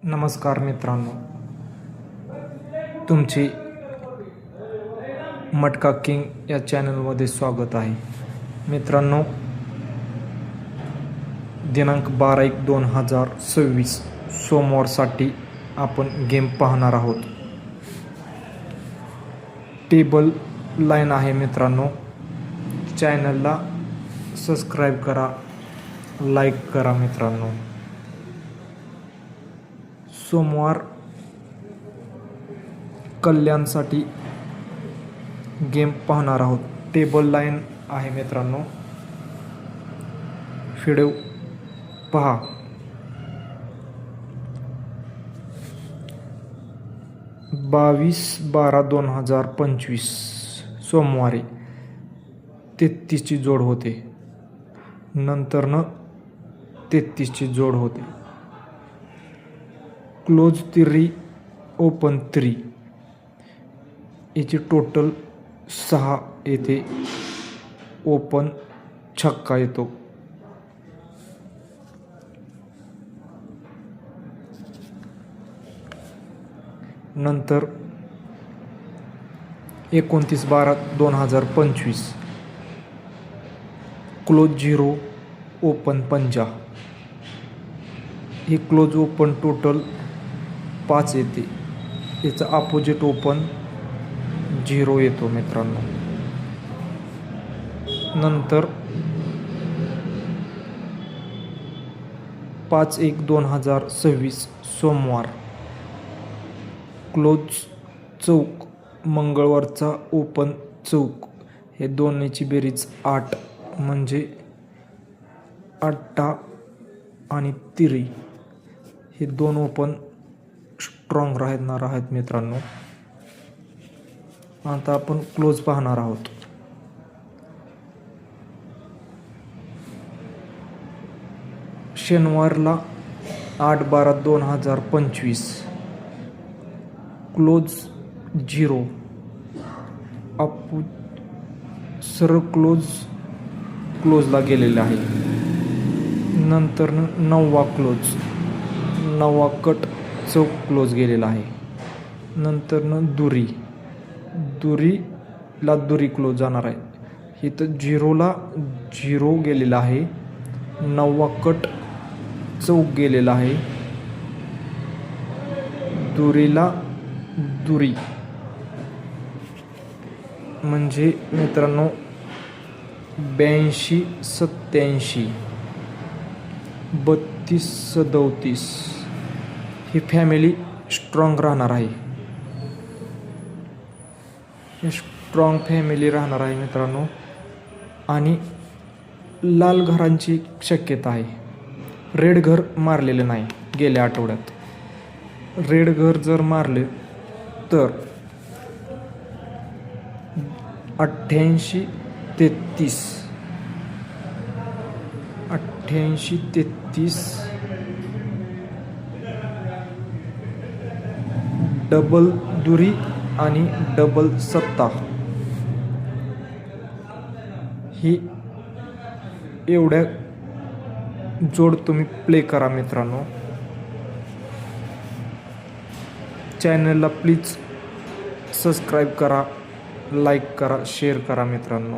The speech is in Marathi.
नमस्कार मित्रांनो, तुमचे मटका किंग या चॅनलमध्ये स्वागत आहे. मित्रांनो, दिनांक 12/1/2026 सोमवारसाठी आपण गेम पाहणार आहोत. टेबल लाईन आहे मित्रांनो. चॅनलला सबस्क्राईब करा, लाईक करा मित्रांनो. सोमवार कल्याणसाठी गेम पाहणार आहोत. टेबल लाईन आहे मित्रांनो. व्हिडिओ पहा. 22/12/2025 सोमवारी 33ची जोड होते. नंतरनं 33ची जोड होते. क्लोज 3 ओपन 3 याची टोटल 6 येते. ओपन छक्का येतो. नंतर 29/12/2025 क्लोज 0 ओपन 50. ही क्लोज ओपन टोटल 5 येते. याचा अपोजिट ओपन 0 येतो मित्रांनो. नंतर 5/1/2026 सोमवार क्लोज चौक मंगळवारचा ओपन चौक. हे दोन्हीची बेरीज 8 म्हणजे 8 आणि 3 हे दोन ओपन स्ट्रॉंग राहणार आहेत मित्रांनो. आता आपण क्लोज पाहणार आहोत. शनिवारला 8/12/2025 क्लोज 0 सरळ क्लोजला गेलेला आहे. नंतर 9वा क्लोज 9वा कट चौक क्लोज गेलेला आहे. नंतर दुरी क्लोज जाणार आहे. इथं 0ला 0 गेलेला आहे. 9वा कट चौक गेलेला आहे. दुरीला दुरी म्हणजे मित्रांनो 82-87 32-37 ही फॅमिली स्ट्रॉंग राहणार आहे. स्ट्रॉंग फॅमिली राहणार आहे मित्रांनो. आणि लाल घरांची शक्यता आहे. रेड घर मारलेलं नाही गेल्या आठवड्यात. रेड घर जर मारले तर 88-33 डबल दुरी आणि डबल सत्ता ही एवढ्या जोड तुम्ही प्ले करा मित्रांनो. चॅनलला प्लीज सबस्क्राईब करा, लाईक करा, शेअर करा मित्रांनो.